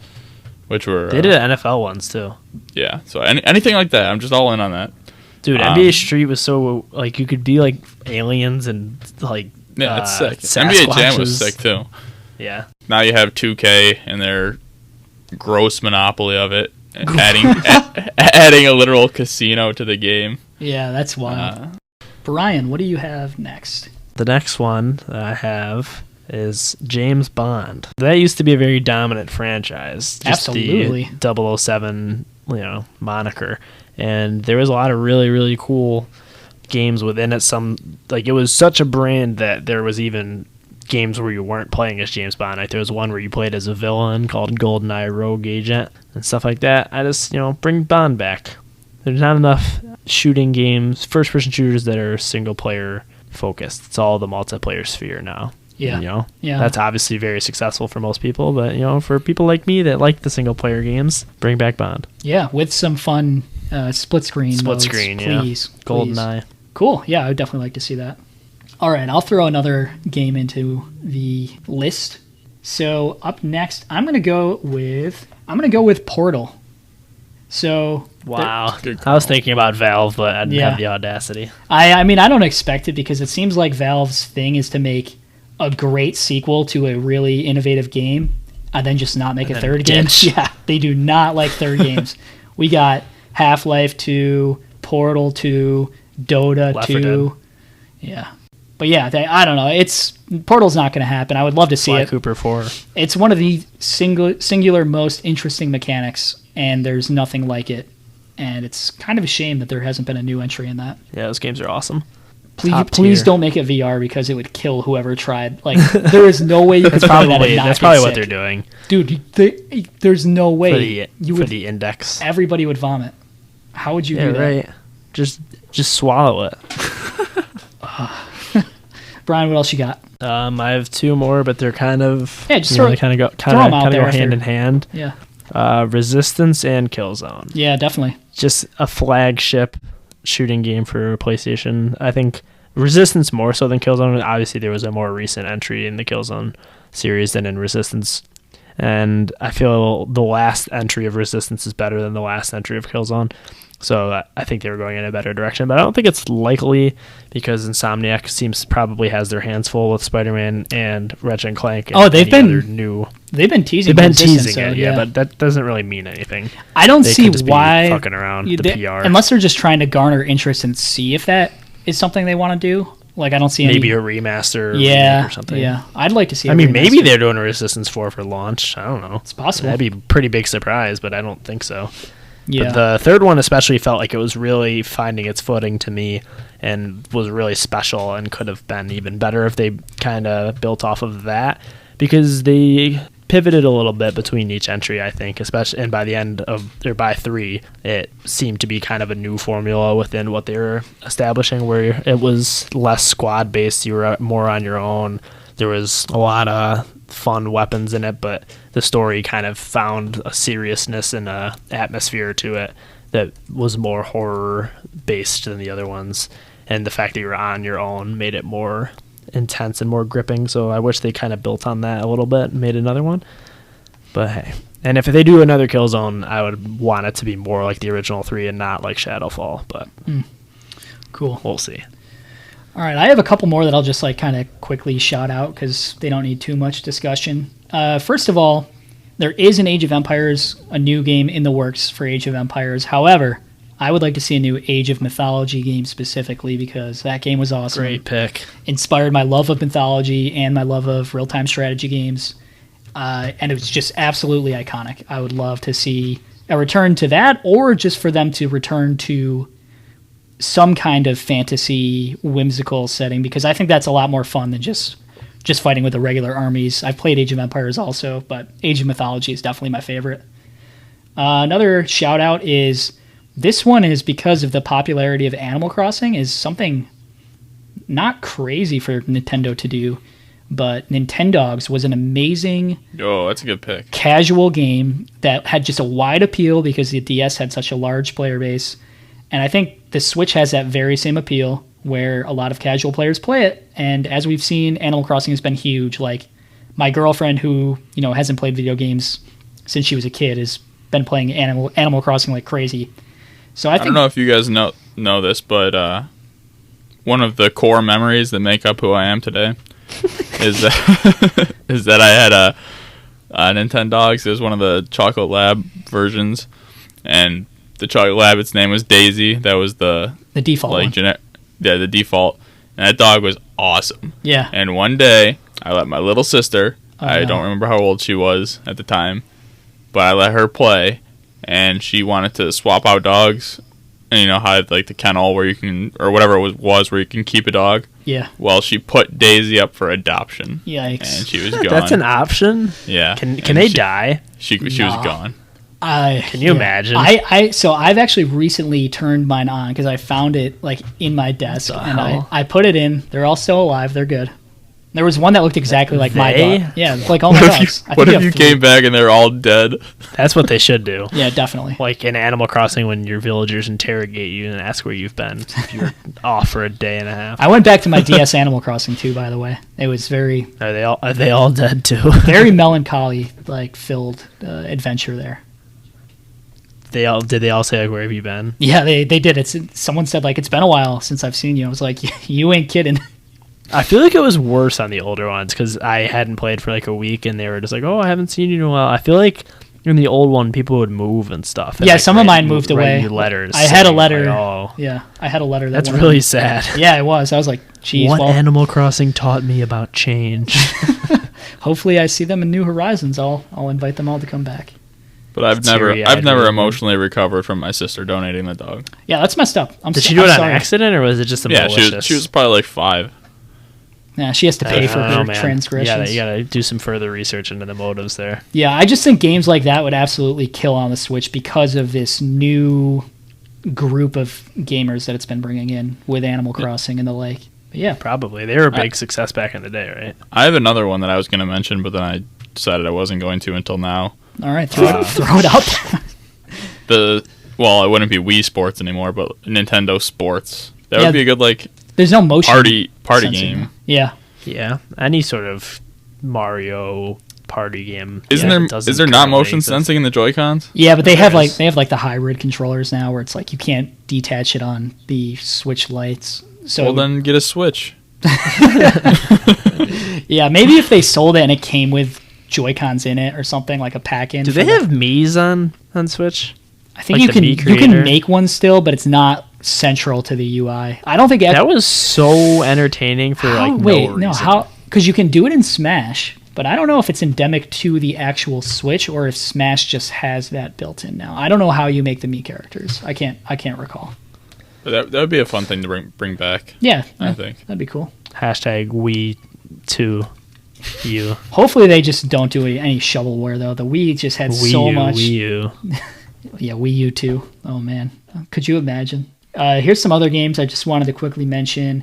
which were they did NFL ones too. Yeah, so anything like that, I'm just all in on that. Dude, NBA Street was so like you could be like aliens and like it's sick. Sasquatches. NBA Jam was sick too. Yeah. Now you have 2K and their gross monopoly of it, adding a literal casino to the game. Yeah, that's wild. Brian, what do you have next? The next one that I have is James Bond. That used to be a very dominant franchise. Just Absolutely. The 007, moniker. And there was a lot of really, really cool games within it. It was such a brand that there was even games where you weren't playing as James Bond. Like there was one where you played as a villain called GoldenEye Rogue Agent and stuff like that. I just, bring Bond back. There's not enough shooting games, first-person shooters that are single-player focused. It's all the multiplayer sphere now. Yeah. Yeah. That's obviously very successful for most people, but for people like me that like the single-player games, bring back Bond. Yeah, with some fun split screen modes, screen, please. GoldenEye. Cool. Yeah, I would definitely like to see that. All right, I'll throw another game into the list. So up next, I'm gonna go with Portal. So wow, I was thinking about Valve, but I didn't have the audacity. I mean, I don't expect it because it seems like Valve's thing is to make a great sequel to a really innovative game and then just not make a third game. Yeah, they do not like third games. We got Half-Life 2, Portal 2, Dota Left 4 2. Yeah. But yeah, I don't know. Portal's not going to happen. I would love to see it. Cooper 4. It's one of the singular most interesting mechanics, and there's nothing like it. And it's kind of a shame that there hasn't been a new entry in that. Yeah, those games are awesome. Please don't make it VR because it would kill whoever tried. Like, there is no way you could play that and not That's get probably sick. what they're doing. Dude, there's no way for the index. Everybody would vomit. How would you do that? Right. Just swallow it. Brian, what else you got? I have two more, but they're kind of they kind of go hand in hand. Yeah. Resistance and Killzone. Yeah, definitely. Just a flagship shooting game for PlayStation. I think Resistance more so than Killzone. Obviously, there was a more recent entry in the Killzone series than in Resistance. And I feel the last entry of Resistance is better than the last entry of Killzone. So I think they were going in a better direction. But I don't think it's likely because Insomniac probably has their hands full with Spider-Man and Ratchet & Clank. And they've been teasing it, yeah, but that doesn't really mean anything. I don't see why fucking around the PR. Unless they're just trying to garner interest and see if that is something they want to do. Like, I don't see Maybe any... a remaster yeah, or something. Yeah, I'd like to see I mean, remaster. maybe they're doing a Resistance 4 for launch. I don't know. It's possible. That'd be a pretty big surprise, but I don't think so. Yeah. But the third one especially felt like it was really finding its footing to me and was really special and could have been even better if they kind of built off of that, because they pivoted a little bit between each entry, I think, especially, and by the end of, or by 3, it seemed to be kind of a new formula within what they were establishing, where it was less squad based, you were more on your own. There was a lot of fun weapons in it, but the story kind of found a seriousness and a atmosphere to it that was more horror based than the other ones, and the fact that you were on your own made it more intense and more gripping. So I wish they kind of built on that a little bit and made another one, but hey. And if they do another Killzone, I would want it to be more like the original 3 and not like Shadowfall, but Cool. we'll see. All right, I have a couple more that I'll just like kind of quickly shout out because they don't need too much discussion. First of all, there is an Age of Empires, a new game in the works for Age of Empires. However, I would like to see a new Age of Mythology game specifically because that game was awesome. Great pick. Inspired my love of mythology and my love of real-time strategy games. And it was just absolutely iconic. I would love to see a return to that, or just for them to return to some kind of fantasy whimsical setting, because I think that's a lot more fun than just fighting with the regular armies. I've played Age of Empires also, but Age of Mythology is definitely my favorite. Another shout out is, this one is because of the popularity of Animal Crossing, is something not crazy for Nintendo to do, but Nintendogs was an amazing Oh, that's a good pick. casual game that had just a wide appeal because the DS had such a large player base. And I think the Switch has that very same appeal where a lot of casual players play it. And as we've seen, Animal Crossing has been huge. Like, my girlfriend, who, you know, hasn't played video games since she was a kid, has been playing Animal Crossing like crazy. So I don't know if you guys know this, but one of the core memories that make up who I am today is that I had a Nintendogs. It was one of the Chocolate Lab versions, and the Chocolate Lab, its name was Daisy. That was the default like one. the default. And that dog was awesome. Yeah. And one day, I let my little sister, I no. don't remember how old she was at the time, but I let her play, and she wanted to swap out dogs. And you know how like the kennel where you can, or whatever it was where you can keep a dog. Yeah. Well, she put Daisy up for adoption. Yikes. And she was gone. That's an option? Yeah. Can they die? She was gone. Can you imagine? So I've actually recently turned mine on because I found it like in my desk, and hell? I put it in. They're all still alive. They're good. There was one that looked exactly like my They? dog. Yeah, like all my dogs. What if you came back and they're all dead? That's what they should do. Yeah, definitely. Like in Animal Crossing, when your villagers interrogate you and ask where you've been if you're off for a day and a half. I went back to my DS Animal Crossing too, by the way. It was very Are they all dead too? very melancholy like filled adventure there. Did they all say like, where have you been? Yeah, they did. Someone said like, it's been a while since I've seen you. I was like, you ain't kidding. I feel like it was worse on the older ones because I hadn't played for like a week and they were just like, oh, I haven't seen you in a while. I feel like in the old one, people would move and stuff. And Yeah, like, some of mine moved away. write you letters. I had a saying, letter. like, oh, Yeah, I had a letter. that's went really on. sad. Yeah, it was. I was like, geez, What well, Animal Crossing taught me about change. hopefully I see them in New Horizons. I'll invite them all to come back. But I've never Teary-eyed emotionally recovered from my sister donating the dog. Yeah, that's messed up. Did she do it on accident or was it just a Yeah, malicious? she was probably like 5. Yeah, she has to pay for her man. transgressions. You gotta do some further research into the motives there. Yeah, I just think games like that would absolutely kill on the Switch because of this new group of gamers that it's been bringing in with Animal Crossing and the like. But yeah, Probably. They were a big success back in the day, right? I have another one that I was going to mention, but then I decided I wasn't going to until now. all right, throw it out there. Well, it wouldn't be Wii Sports anymore, but Nintendo Sports. That Yeah, would be a good like There's no motion party sensing. game. Yeah, Yeah. Any sort of Mario party game. Is there not motion sensing in the Joy-Cons? yeah, but they have like the hybrid controllers now where it's like you can't detach it on the Switch lights. So Well, then get a Switch. yeah, maybe if they sold it and it came with Joy-Cons in it or something like a pack in. Do they have Mii's on Switch? I think like you the Mii can creator? make one still, but it's not central to the UI. I don't think That was so entertaining for no reason. how? Because you can do it in Smash, but I don't know if it's endemic to the actual Switch or if Smash just has that built in now. I don't know how you make the Mii characters. I can't recall. But that would be a fun thing to bring back. Yeah, I think that'd be cool. Hashtag Wii 2 U. Hopefully they just don't do any shovelware though. The Wii just had so much. Wii U. Yeah, Wii U too. Oh man, could you imagine? Here's some other games I just wanted to quickly mention.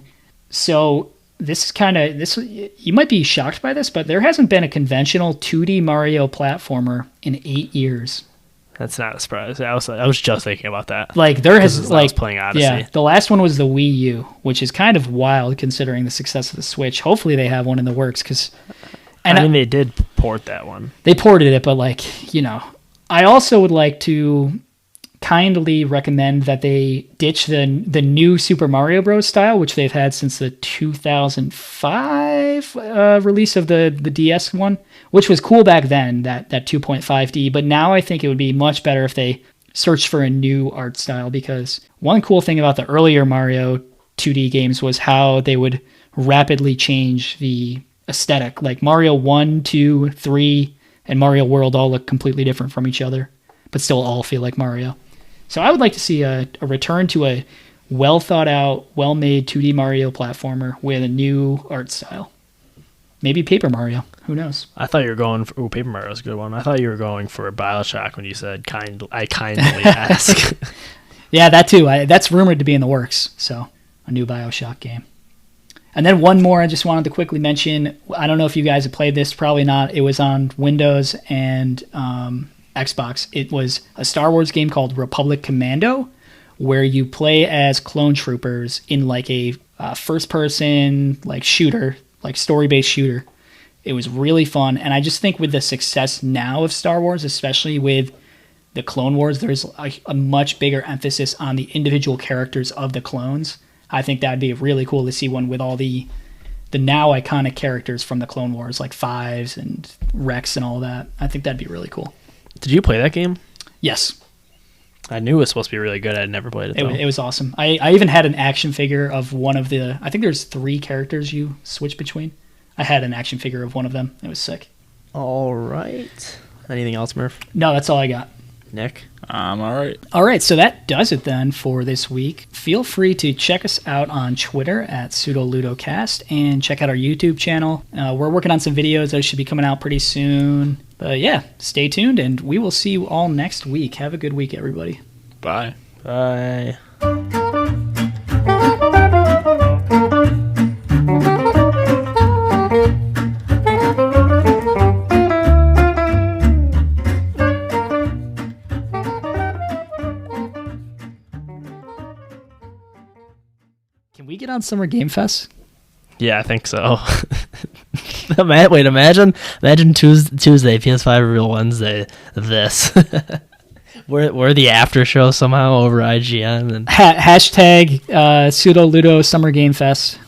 So this is kind of this. You might be shocked by this, but there hasn't been a conventional 2D Mario platformer in 8 years. That's not a surprise. I was just thinking about that. Like there has I was playing Odyssey. Yeah, the last one was the Wii U, which is kind of wild considering the success of the Switch. Hopefully they have one in the works because. I mean, they did port that one. They ported it, but I also would like to kindly recommend that they ditch the new Super Mario Bros. Style, which they've had since the 2005 release of the DS one, which was cool back then, that 2.5D. But now I think it would be much better if they searched for a new art style, because one cool thing about the earlier Mario 2D games was how they would rapidly change the aesthetic. Like Mario 1, 2, 3, and Mario World all look completely different from each other, but still all feel like Mario. So I would like to see a return to a well thought out, well made 2D Mario platformer with a new art style. Maybe Paper Mario. Who knows? I thought you were going for Paper Mario's a good one. I thought you were going for BioShock when you said I kindly ask. Yeah, that too. That's rumored to be in the works. So a new BioShock game. And then one more I just wanted to quickly mention. I don't know if you guys have played this. Probably not. It was on Windows and Xbox. It was a Star Wars game called Republic Commando, where you play as clone troopers in like a first-person shooter, like story-based shooter. It was really fun, and I just think with the success now of Star Wars, especially with the Clone Wars, there's a much bigger emphasis on the individual characters of the clones. I think that'd be really cool to see one with all the now iconic characters from the Clone Wars, like Fives and Rex and all that. I think that'd be really cool. Did you play that game? Yes. I knew it was supposed to be really good. I had never played it, though. It was awesome. I even had an action figure of one of the... I think there's 3 characters you switch between. I had an action figure of one of them. It was sick. All right. Anything else, Murph? No, that's all I got. Nick? I'm all right. All right, so that does it then for this week. Feel free to check us out on Twitter at Pseudo Ludo Cast and check out our YouTube channel. We're working on some videos. Those should be coming out pretty soon. But yeah, stay tuned, and we will see you all next week. Have a good week, everybody. Bye. Bye. Can we get on Summer Game Fest? Yeah, I think so. Wait, imagine Tuesday, PS5 reveal Wednesday, this. We're the after show somehow over IGN. And Hashtag Pseudo Ludo Summer Game Fest.